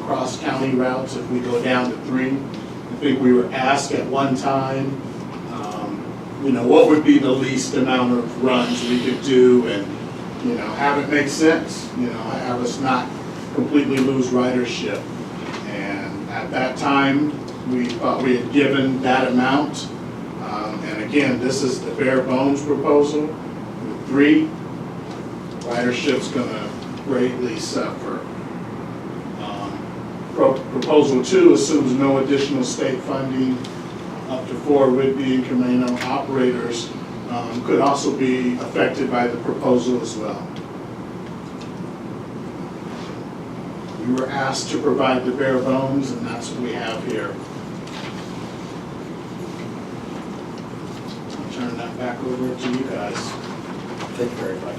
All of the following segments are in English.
cross-county routes if we go down to 3. I think we were asked at one time, what would be the least amount of runs we could do and, have it make sense, have us not completely lose ridership. And at that time, we thought we had given that amount. And again, this is the bare bones proposal. With 3, ridership's gonna greatly suffer. Proposal 2 assumes no additional state funding. Up to 4 Whidbey and Camino operators could also be affected by the proposal as well. We were asked to provide the bare bones, and that's what we have here. I'll turn that back over to you guys. Thank you very much.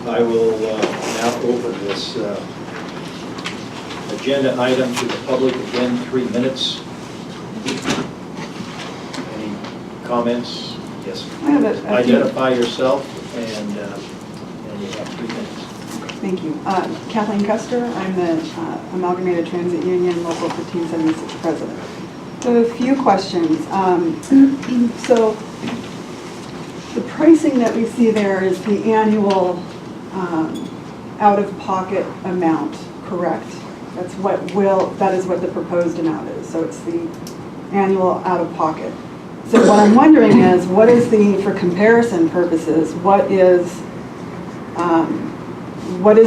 I will now open this agenda item to the public. Again, 3 minutes. Any comments? Yes. I have a Identify yourself, and you have 3 minutes. Thank you. Kathleen Custer. I'm the Amalgamated Transit Union Local 1576 president. So a few questions. So the pricing that we see there is the annual out-of-pocket amount, correct? That is what the proposed amount is. So it's the annual out-of-pocket. So what I'm wondering is, what is for comparison purposes, what is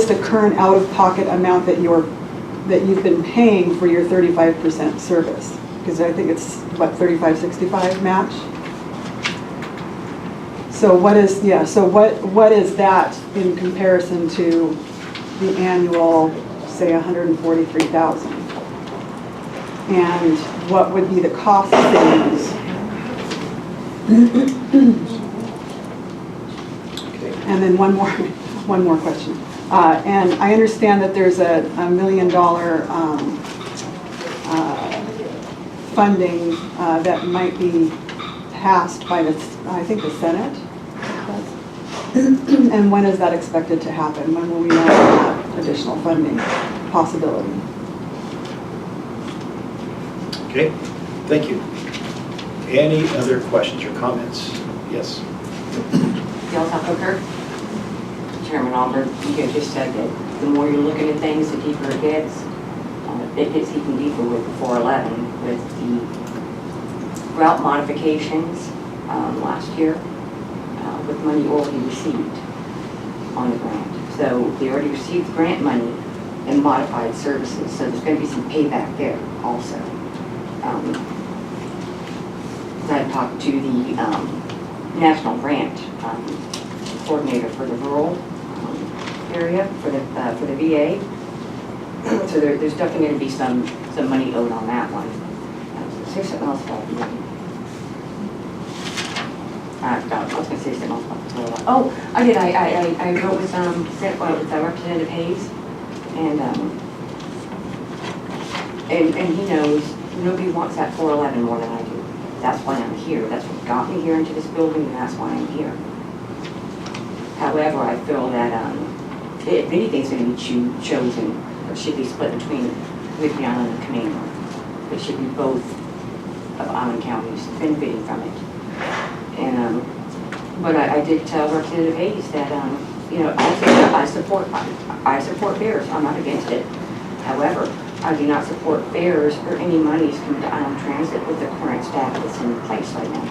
the current out-of-pocket amount that you've been paying for your 35% service? Because I think it's what, 35.65 match. So what is that in comparison to the annual, say, 143,000? And what would be the cost savings? Okay. And then one more question. And I understand that there's a $1 million funding that might be passed by I think the Senate. And when is that expected to happen? When will we know that additional funding possibility? Okay, thank you. Any other questions or comments? Yes. Delta Hooker, Chairman Albert, you just said that the more you're looking at things, the deeper it gets. It gets even deeper with the 411, with the route modifications last year, with money already received on the grant. So they already received grant money and modified services, so there's going to be some payback there also. I talked to the national grant coordinator for the rural area for the VA. So there's definitely going to be some money owed on that one. Say something else about the money. I was going to say something else about the toilet. Oh, I did. I wrote with Representative Hayes, and he knows nobody wants that 411 more than I do. That's why I'm here. That's what got me here into this building, and that's why I'm here. However, I feel that if anything's going to be chosen, it should be split between Whidbey Island and Camino. It should be both of island counties benefiting from it. And but I did tell Representative Hayes that I support fares. I'm not against it. However, I do not support fares or any monies coming to Island Transit with the current staff that's in place right now.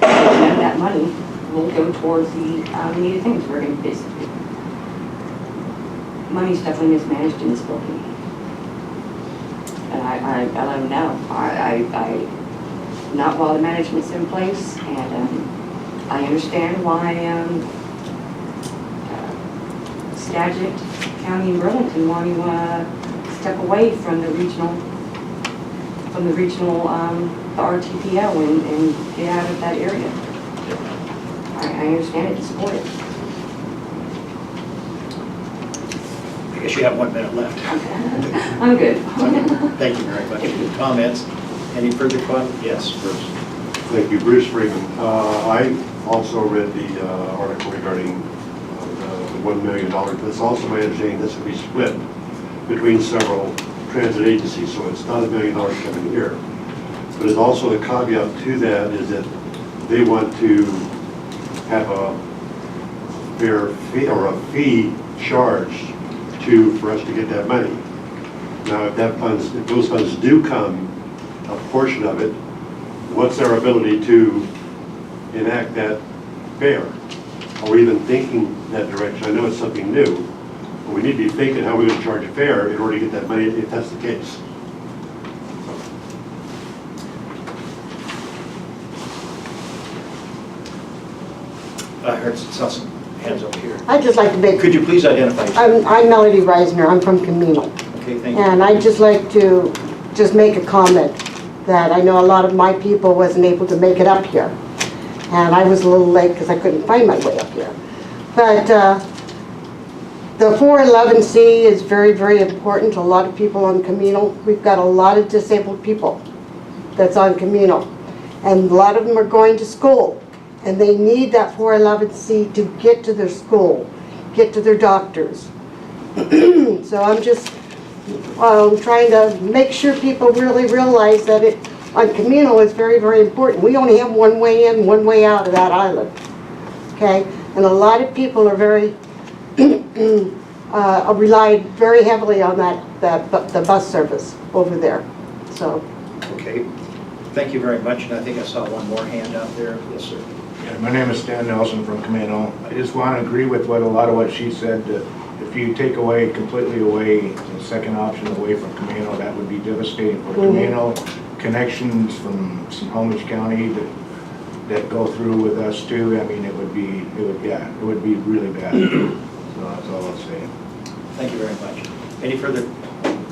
None of that money will go towards the needed things. We're going to money's definitely mismanaged in this building. And I let them know. Not while the management's in place, and I understand why Skagit County and Burlington want to step away from the regional, the RTPO and get out of that area. I understand it and support it. I guess you have 1 minute left. I'm good. Thank you very much for your comments. Any further comments? Yes, Bruce. Thank you, Bruce Freeman. I also read the article regarding the of $1 million, but it's also my understanding this will be split between several transit agencies, so it's not $1 million coming here. But it's also a caveat to that is that they want to have a fair fee or a fee charged for us to get that money. Now, if those funds do come, a portion of it, what's our ability to enact that fare? Are we even thinking that direction? I know it's something new, but we need to be thinking how we're going to charge a fare in order to get that money if that's the case. I heard saw some hands up here. I'd just like to make, Could you please identify yourself? I'm Melody Reisner, I'm from Camino. Okay, thank you. And I'd just like to just make a comment that I know a lot of my people wasn't able to make it up here. And I was a little late because I couldn't find my way up here. But the 411C is very, very important to a lot of people on Camino. We've got a lot of disabled people that's on Camino. And a lot of them are going to school. And they need that 411C to get to their school, get to their doctors. So I'm just trying to make sure people really realize that on Camino is very, very important. We only have one way in, one way out of that island. Okay? And a lot of people are very, relied very heavily on the bus service over there. So. Okay, thank you very much, and I think I saw one more hand out there. Yes, sir. Yeah, my name is Stan Nelson from Camino. I just want to agree with a lot of what she said, that if you take completely away the second option away from Camino, that would be devastating for Camino. Connections from Snohomish County that go through with us too, I mean, it would be really bad. So that's all I'll say. Thank you very much. Any further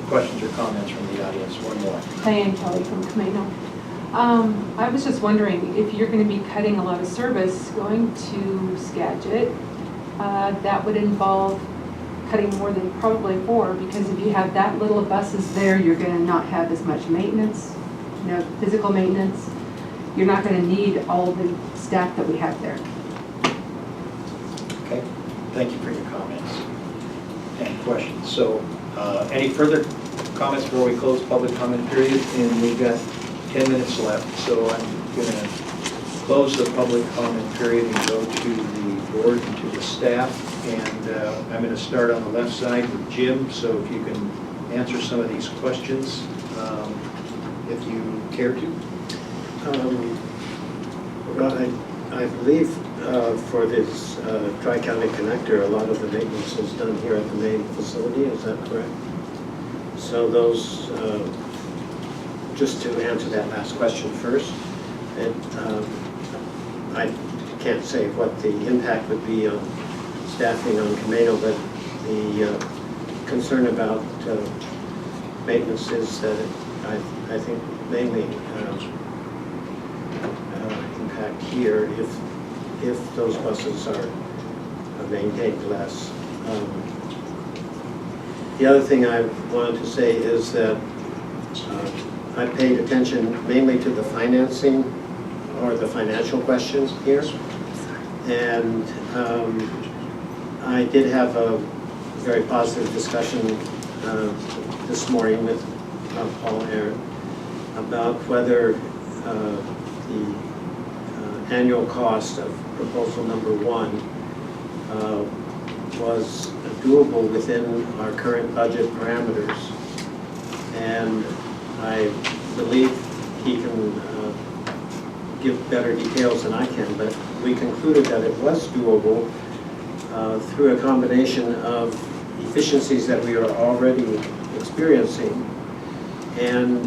questions or comments from the audience? One more. Diane Kelly from Camino. I was just wondering if you're going to be cutting a lot of service going to Skagit, that would involve cutting more than probably 4, because if you have that little of buses there, you're going to not have as much maintenance, physical maintenance. You're not going to need all the staff that we have there. Okay, thank you for your comments and questions. So, any further comments before we close public comment period? And we've got 10 minutes left, so I'm going to close the public comment period and go to the board and to the staff. And I'm going to start on the left side with Jim, so if you can answer some of these questions, if you care to. Well, I believe for this Tri-County Connector, a lot of the maintenance is done here at the main facility, is that correct? So those, just to answer that last question first, I can't say what the impact would be on staffing on Camino, but the concern about maintenance is that I think mainly impact here if those buses are maintained less. The other thing I wanted to say is that I paid attention mainly to the financing or the financial questions here, and I did have a very positive discussion this morning with Paul Aaron about whether the annual cost of proposal number 1 was doable within our current budget parameters. And I believe he can give better details than I can, but we concluded that it was doable through a combination of efficiencies that we are already experiencing and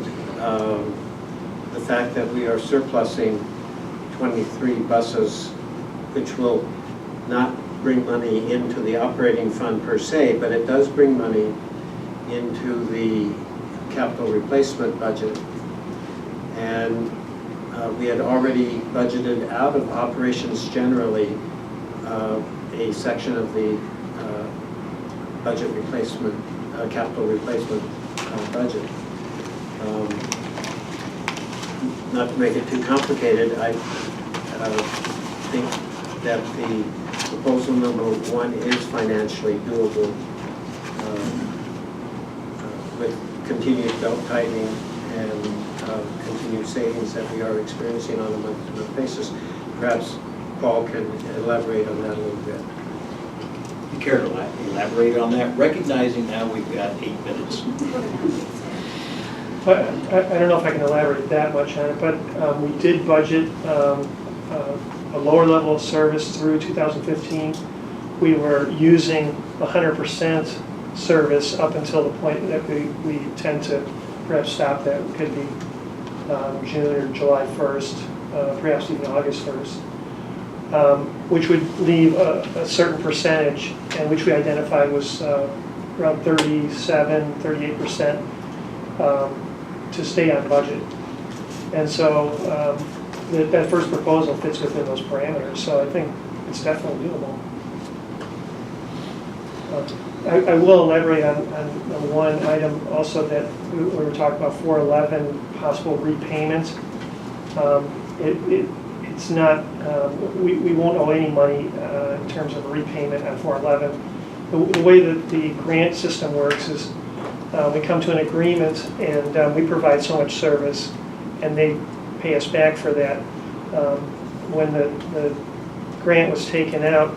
the fact that we are surplusing 23 buses, which will not bring money into the operating fund per se, but it does bring money into the capital replacement budget. And we had already budgeted out of operations generally a section of the budget replacement, capital replacement budget. Not to make it too complicated, I think that the proposal number 1 is financially doable with continued belt tightening and continued savings that we are experiencing on a month-to-month basis. Perhaps Paul can elaborate on that a little bit. You care to elaborate on that, recognizing now we've got 8 minutes? But I don't know if I can elaborate that much on it, but we did budget a lower level of service through 2015. We were using 100% service up until the point that we tend to perhaps stop that. It could be June or July 1st, perhaps even August 1st, which would leave a certain percentage, and which we identified was around 37–38% to stay on budget. And so that first proposal fits within those parameters, so I think it's definitely doable. I will elaborate on one item also that we were talking about, 411, possible repayment. It's not, we won't owe any money in terms of repayment on 411. The way that the grant system works is we come to an agreement and we provide so much service and they pay us back for that. When the grant was taken out,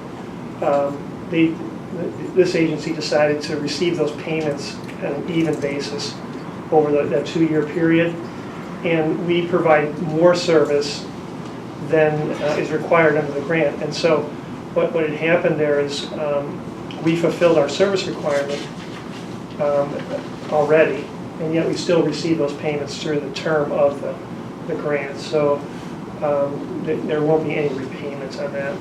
this agency decided to receive those payments on an even basis over that 2-year period. And we provide more service than is required under the grant. And so what had happened there is we fulfilled our service requirement already, and yet we still receive those payments through the term of the grant. So there won't be any repayments on that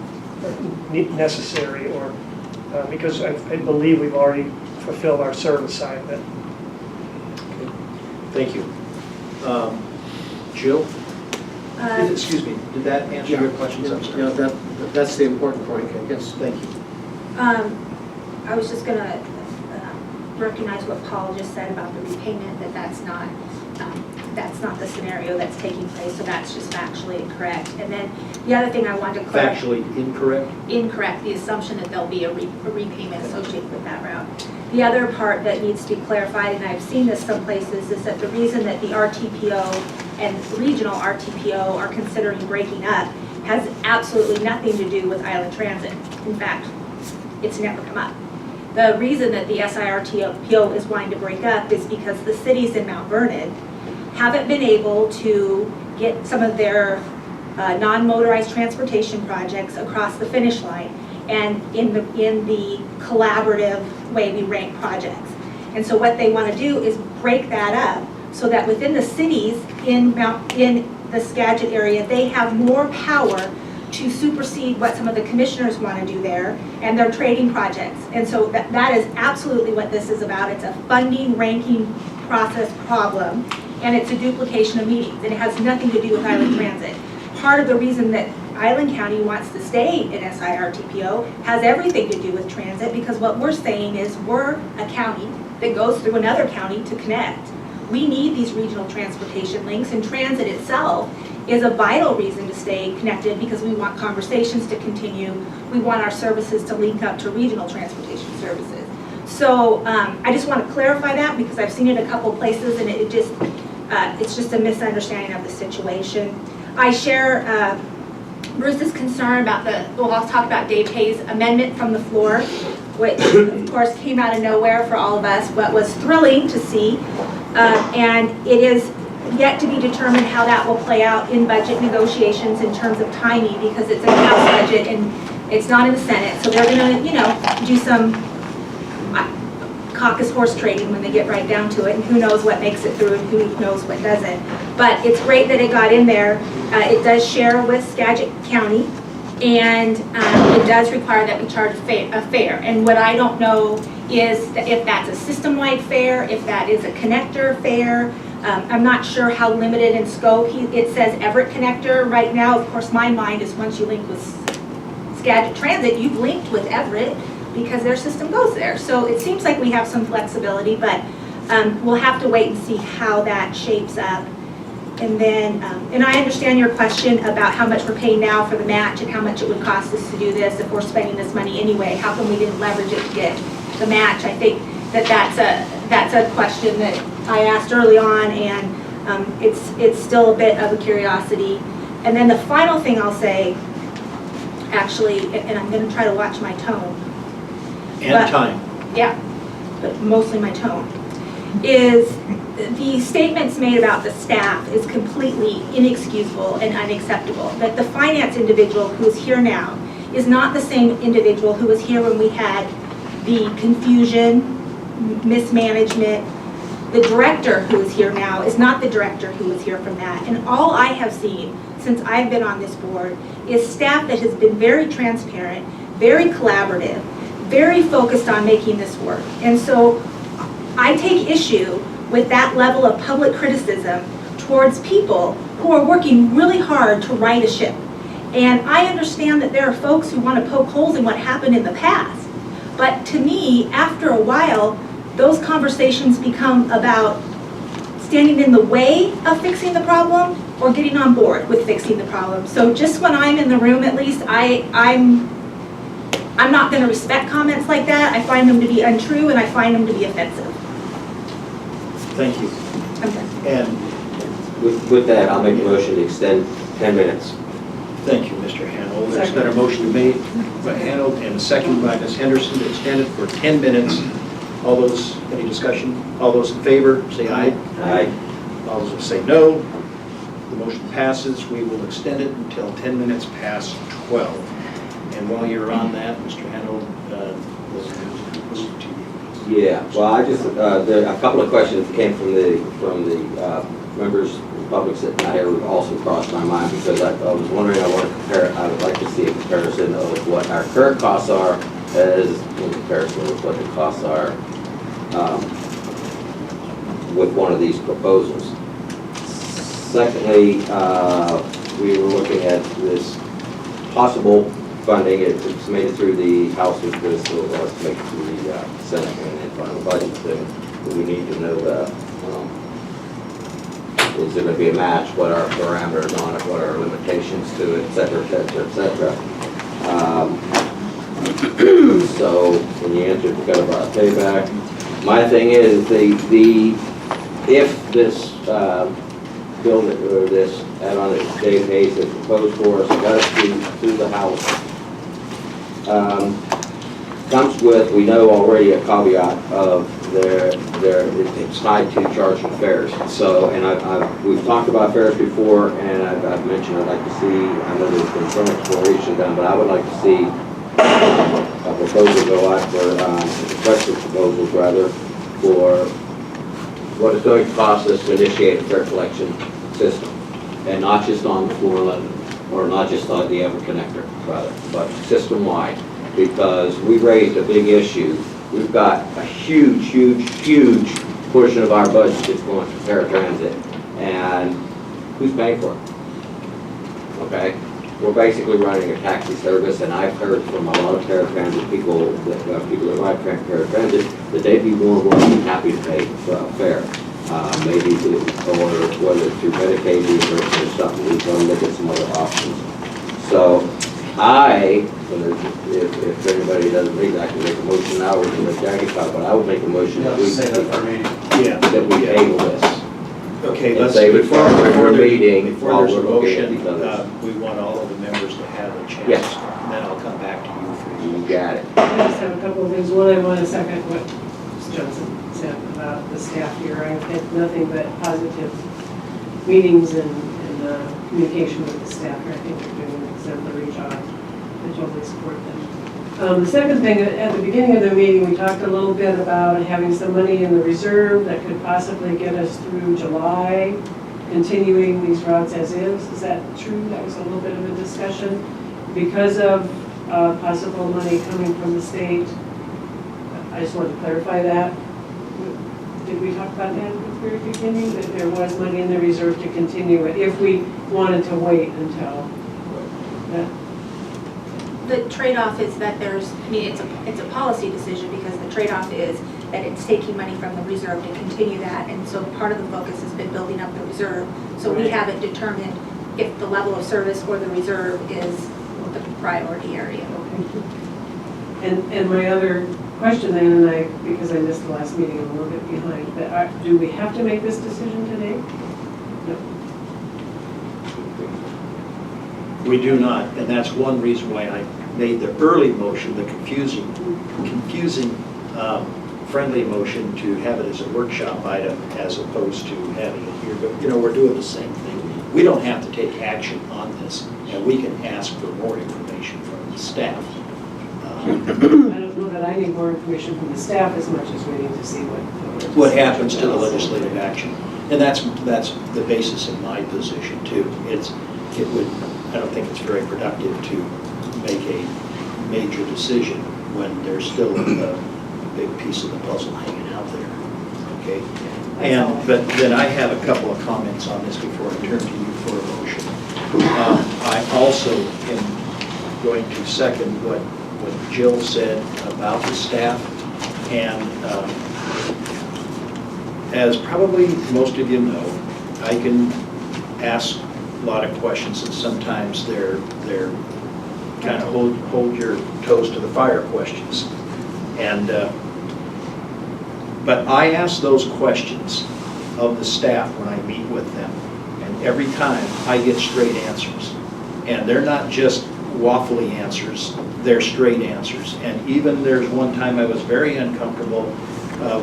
necessary, or because I believe we've already fulfilled our service side of it. Okay. Thank you. Jill? Excuse me, did that answer your questions? I'm sorry. Yeah, that's the important point, I guess. Thank you. I was just going to recognize what Paul just said about the repayment, that's not the scenario that's taking place, so that's just factually incorrect. And then the other thing I wanted to clarify. Factually incorrect? Incorrect, the assumption that there'll be a repayment associated with that route. The other part that needs to be clarified, and I've seen this some places, is that the reason that the RTPO and regional RTPO are considering breaking up has absolutely nothing to do with Island Transit. In fact, it's never come up. The reason that the SIRTPO is wanting to break up is because the cities in Mount Vernon haven't been able to get some of their non-motorized transportation projects across the finish line, and in the collaborative way we rank projects. And so what they want to do is break that up so that within the cities in the Skagit area, they have more power to supersede what some of the commissioners want to do there, and their trading projects. And so that is absolutely what this is about. It's a funding ranking process problem, and it's a duplication of meetings, and it has nothing to do with Island Transit. Part of the reason that Island County wants to stay in SIRTPO has everything to do with transit, because what we're saying is we're a county that goes through another county to connect. We need these regional transportation links, and transit itself is a vital reason to stay connected, because we want conversations to continue. We want our services to link up to regional transportation services. So I just want to clarify that, because I've seen it a couple places, and it's just a misunderstanding of the situation. I share Bruce's concern about I'll talk about Dave Hayes' amendment from the floor, which of course came out of nowhere for all of us, but was thrilling to see. And it is yet to be determined how that will play out in budget negotiations in terms of timing, because it's a House budget and it's not in the Senate. So they're going to, do some caucus horse trading when they get right down to it, and who knows what makes it through and who knows what doesn't. But it's great that it got in there. It does share with Skagit County, and it does require that we charge a fare. And what I don't know is if that's a system-wide fare, if that is a connector fare. I'm not sure how limited in scope. It says Everett connector right now. Of course, my mind is once you link with Skagit Transit, you've linked with Everett because their system goes there. So it seems like we have some flexibility, but we'll have to wait and see how that shapes up. And then, and I understand your question about how much we're paying now for the match and how much it would cost us to do this if we're spending this money anyway. How come we didn't leverage it to get the match? I think that that's a question that I asked early on, and it's still a bit of a curiosity. And then the final thing I'll say, actually, and I'm going to try to watch my tone. And time. Yeah, but mostly my tone, is the statements made about the staff is completely inexcusable and unacceptable. That the finance individual who is here now is not the same individual who was here when we had the confusion, mismanagement. The director who is here now is not the director who was here from that. And all I have seen since I've been on this board is staff that has been very transparent, very collaborative, very focused on making this work. And so I take issue with that level of public criticism towards people who are working really hard to right a ship. And I understand that there are folks who want to poke holes in what happened in the past. But to me, after a while, those conversations become about standing in the way of fixing the problem or getting on board with fixing the problem. So just when I'm in the room, at least, I'm not going to respect comments like that. I find them to be untrue and I find them to be offensive. Thank you. Okay. And With that, I'll make a motion to extend 10 minutes. thank you, Mr. Hanold. There's been a motion made by Hanold and a second by Ms. Henderson to extend it for 10 minutes. All those, any discussion? All those in favor, say aye. Aye. All those who say no, the motion passes. We will extend it until 10 minutes past 12. And while you're on that, Mr. Hanold, listen to you. Yeah, well, I just, there are a couple of questions that came from the members of the public sitting out here also crossed my mind because I was wondering, I would like to see a comparison of what our current costs are as in comparison with what the costs are with one of these proposals. Secondly, we were looking at this possible funding. It's made it through the House with this, so let's make it through the Senate and final budget thing. But we need to know is there going to be a match, what are parameters on it, what are limitations to it, et cetera, et cetera, et cetera. So when you answer kind of our payback, my thing is if this bill or this add-on that Dave Hayes has proposed for us, got us through the House, comes with, we know already, a caveat of it's tied to charging fares. So, and we've talked about fares before, and I've mentioned I'd like to see, I know there's been some exploration done, but I would like to see a proposal go out for, requested proposals rather, for what it's going to cost us to initiate a fare collection system. And not just on the 411, or not just on the Ever Connector, rather, but system-wide. Because we raised a big issue. We've got a huge, huge, huge portion of our budget that's going to paratransit. And who's paying for it? Okay? We're basically running a taxi service, and I've heard from a lot of paratransit people that ride paratransit that they'd be more than happy to pay for a fare. Maybe or whether it's through Medicaid reimbursement or something, we're going to look at some other options. So if anybody doesn't agree, I can make a motion now, or can let Jackie talk, but I would make a motion that we table this. Okay, And let's, say before we're meeting before while there's a we're looking at motion, these others. we want all of the members to have a chance. Yes. And then I'll come back to you for You got it. I just have a couple of things. One, I want to second what Ms. Johnson said about the staff here. I've had nothing but positive meetings and communication with the staff here. I think they're doing an exemplary job. I totally support them. The second thing, at the beginning of the meeting, we talked a little bit about having some money in the reserve that could possibly get us through July, continuing these routes as is. Is that true? That was a little bit of a discussion. Because of possible money coming from the state, I just wanted to clarify that. Did we talk about that at the very beginning, that there was money in the reserve to continue it if we wanted to wait until that? The trade-off is that there's, I mean, it's a policy decision because the trade-off is that it's taking money from the reserve to continue that. And so part of the focus has been building up the reserve. So we Right. haven't determined if the level of service or the reserve is the priority area. And my other question then, because I missed the last meeting, I'm a little bit behind, but do we have to make this decision today? No. We do not, and that's one reason why I made the early motion, the confusing, friendly motion to have it as a workshop item as opposed to having it here. But, we're doing the same thing. We don't have to take action on this, and we can ask for more information from the staff. I don't know that I need more information from the staff as much as we need to see What happens to the legislative action. And that's the basis of my position too. I don't think it's very productive to make a major decision when there's still a big piece of the puzzle hanging out there, okay? But then I have a couple of comments on this before I turn to you for a motion. I also am going to second what Jill said about the staff, and as probably most of you know, I can ask a lot of questions, and sometimes they're kind of hold your toes to the fire questions. And but I ask those questions of the staff when I meet with them, and every time I get straight answers. And they're not just waffly answers, they're straight answers. And even there's one time I was very uncomfortable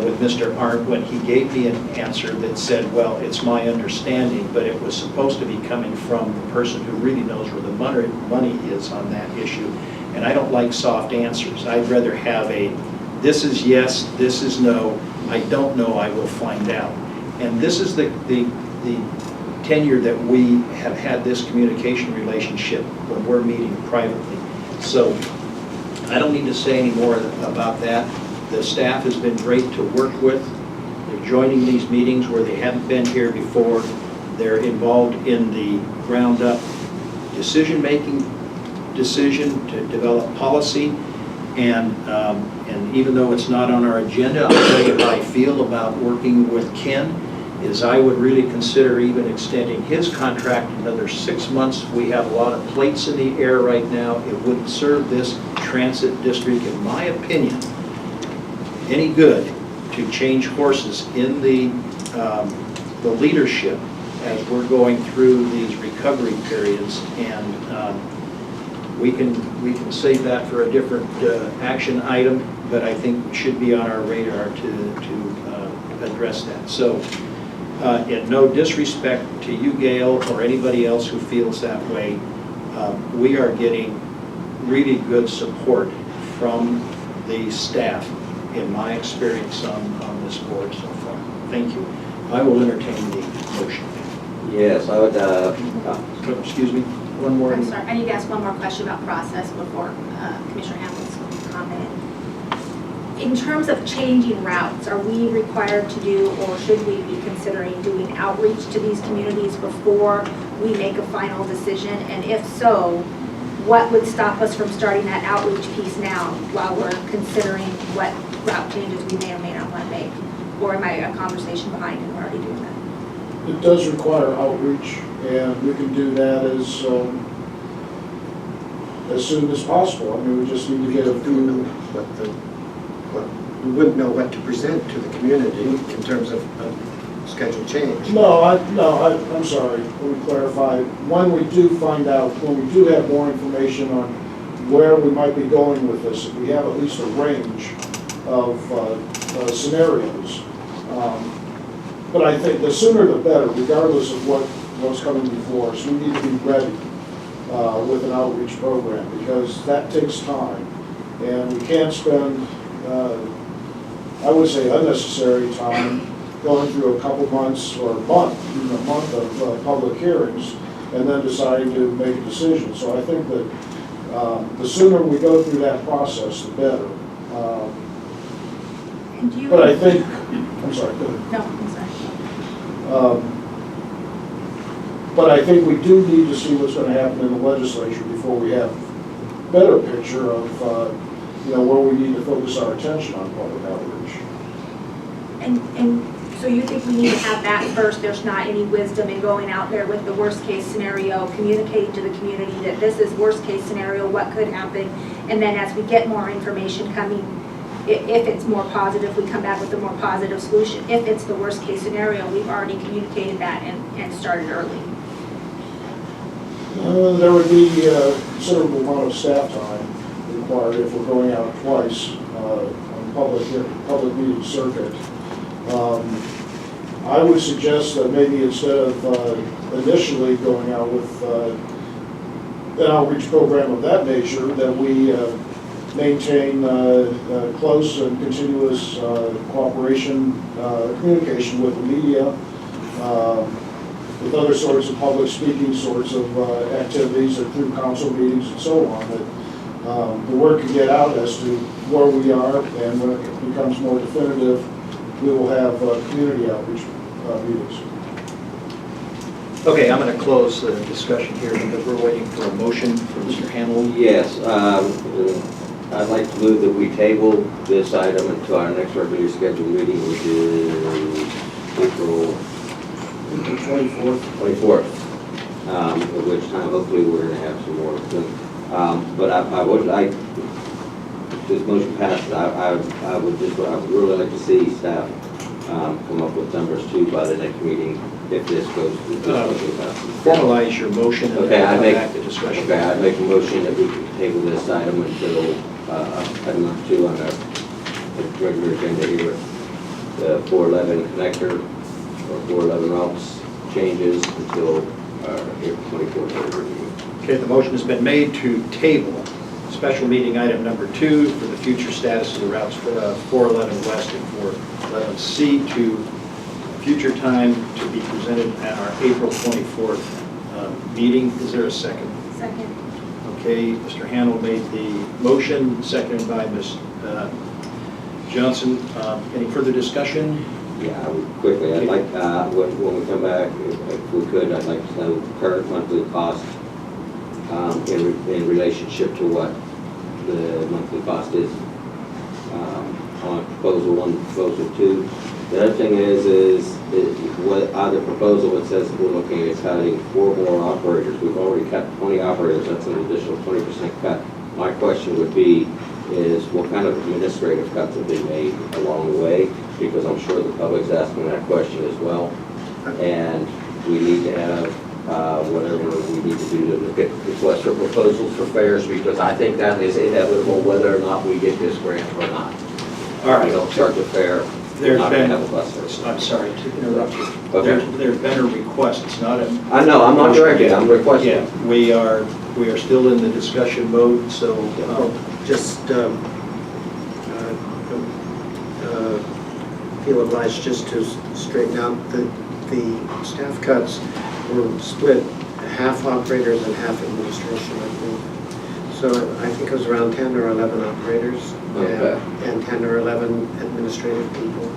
with Mr. Arndt when he gave me an answer that said, well, it's my understanding, but it was supposed to be coming from the person who really knows where the money is on that issue. And I don't like soft answers. I'd rather have a, this is yes, this is no, I don't know, I will find out. And this is the tenure that we have had this communication relationship when we're meeting privately. So I don't need to say any more about that. The staff has been great to work with. They're joining these meetings where they haven't been here before. They're involved in the ground-up decision-making decision to develop policy. And even though it's not on our agenda, I'll tell you how I feel about working with Ken, is I would really consider even extending his contract another 6 months. We have a lot of plates in the air right now. It wouldn't serve this transit district, in my opinion, any good to change horses in the leadership as we're going through these recovery periods. And we can save that for a different action item, but I think it should be on our radar to address that. So in no disrespect to you, Gail, or anybody else who feels that way, we are getting really good support from the staff, in my experience on this board so far. Thank you. I will entertain the motion. Yes, I would, Excuse me, one more. I'm sorry, I need to ask one more question about process before Commissioner Hamlin's comment. In terms of changing routes, are we required to do, or should we be considering doing outreach to these communities before we make a final decision? And if so, what would stop us from starting that outreach piece now while we're considering what route changes we may or may not want to make? Or am I a conversation behind and we're already doing that? It does require outreach, and we can do that as soon as possible. I mean, we just need to get a few. We wouldn't know what to present to the community in terms of schedule change. I'm sorry, let me clarify. When we do find out, when we do have more information on where we might be going with this, if we have at least a range of scenarios. But I think the sooner the better, regardless of what's coming before us. We need to be ready with an outreach program, because that takes time. And we can't spend, I would say, unnecessary time going through a couple months or a month, even a month of public hearings, and then deciding to make a decision. So I think that the sooner we go through that process, the better. But I think, I'm sorry, go ahead. No, I'm sorry. But I think we do need to see what's going to happen in the legislature before we have a better picture of where we need to focus our attention on public outreach. And so you think we need to have that first? There's not any wisdom in going out there with the worst case scenario, communicating to the community that this is worst case scenario, what could happen? And then as we get more information coming, if it's more positive, we come back with a more positive solution. If it's the worst case scenario, we've already communicated that and started early. There would be a considerable amount of staff time required if we're going out twice on public meeting circuit. I would suggest that maybe instead of initially going out with an outreach program of that nature, that we maintain close and continuous cooperation, communication with the media, with other sorts of public speaking sorts of activities and through council meetings and so on, that the word can get out as to where we are, and when it becomes more definitive, we will have community outreach meetings. Okay, I'm going to close the discussion here because we're waiting for a motion from Mr. Hamel. Yes, I'd like to move that we table this item until our next regularly scheduled meeting, which is April 24th, at which time hopefully we're going to have some more. But I would like, if this motion passes, I would really like to see staff come up with numbers too by the next meeting if this goes to this motion passes. Formalize your motion and Okay, then I come make back to discussion. Okay, I make a motion that we can table this item until item number 2 on our regular agenda here. The 411 connector or 411 routes changes until April 24th meeting. Okay, the motion has been made to table special meeting item number 2 for the future status of the routes 411 West and 411C to future time to be presented at our April 24th meeting. Is there a second? Second. Okay, Mr. Handel made the motion, seconded by Ms. Johnson. Any further discussion? Yeah, I would quickly, I'd like, when we come back, if we could, I'd like to know current monthly cost in relationship to what the monthly cost is on proposal 1, proposal 2. The other thing is what other proposal, it says we're looking at cutting 4 more operators. We've already cut 20 operators, that's an additional 20% cut. My question would be is what kind of administrative cuts have been made along the way? Because I'm sure the public's asking that question as well. And we need to have whatever we need to do to look at requests for proposals for fares, because I think that is inevitable whether or not we get this grant or not. All right. We don't charge a fare. There's not been, have a bus service. I'm sorry to interrupt you. Okay. There's been a request, it's not a... I know, I'm not directing, I'm requesting. Yeah, we are still in the discussion mode, so... Just feel obliged just to straighten out the staff cuts were split half operators and half administration, I think. So I think it was around 10 or 11 operators and 10 or 11 administrative people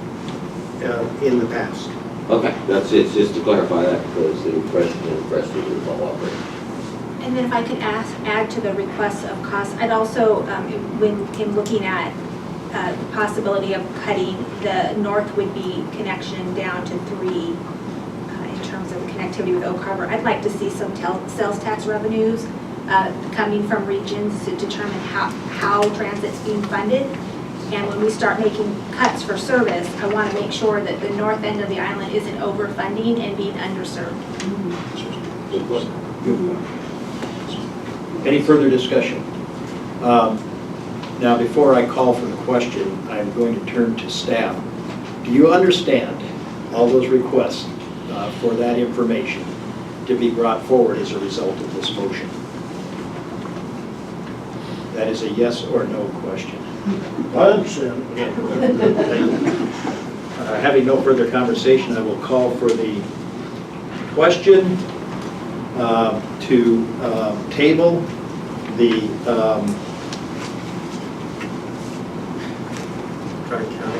in the past. Okay, that's it, just to clarify that, because the impression is all operators. And then if I could add to the request of costs, I'd also, in looking at the possibility of cutting the North Whidbey connection down to 3 in terms of connectivity with Oak Harbor, I'd like to see some sales tax revenues coming from regions to determine how transit's being funded. And when we start making cuts for service, I want to make sure that the north end of the island isn't overfunding and being underserved. Good point. Any further discussion? Now, before I call for the question, I'm going to turn to staff. Do you understand all those requests for that information to be brought forward as a result of this motion? That is a yes or no question. I understand. Having no further conversation, I will call for the question to table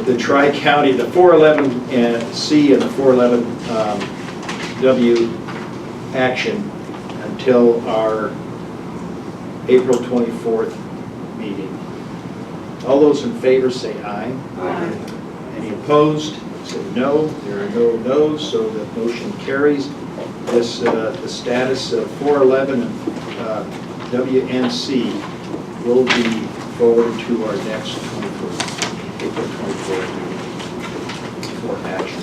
the Tri-County, the 411C and the 411W action until our April 24th meeting. All those in favor say aye. Aye. Any opposed? say no. There are no no's, so the motion carries. This, the status of 411 and WNC will be forwarded to our next April 24th meeting for action.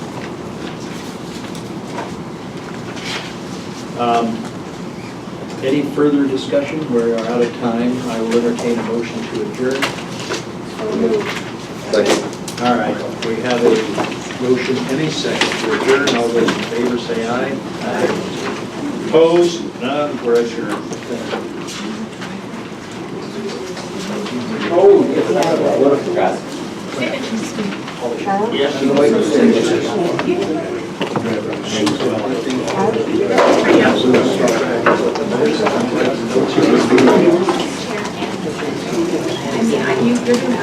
Any further discussion? We are out of time. I will entertain a motion to adjourn. Second. All right, we have a motion and a second to adjourn. All those in favor say aye. Aye. Opposed? None. We're adjourned. Oh, what a forgot. Yes, you wait for signatures.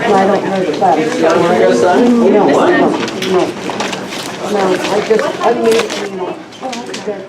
I don't know the best. You want to go sign? No, I just, I mean, you know, that,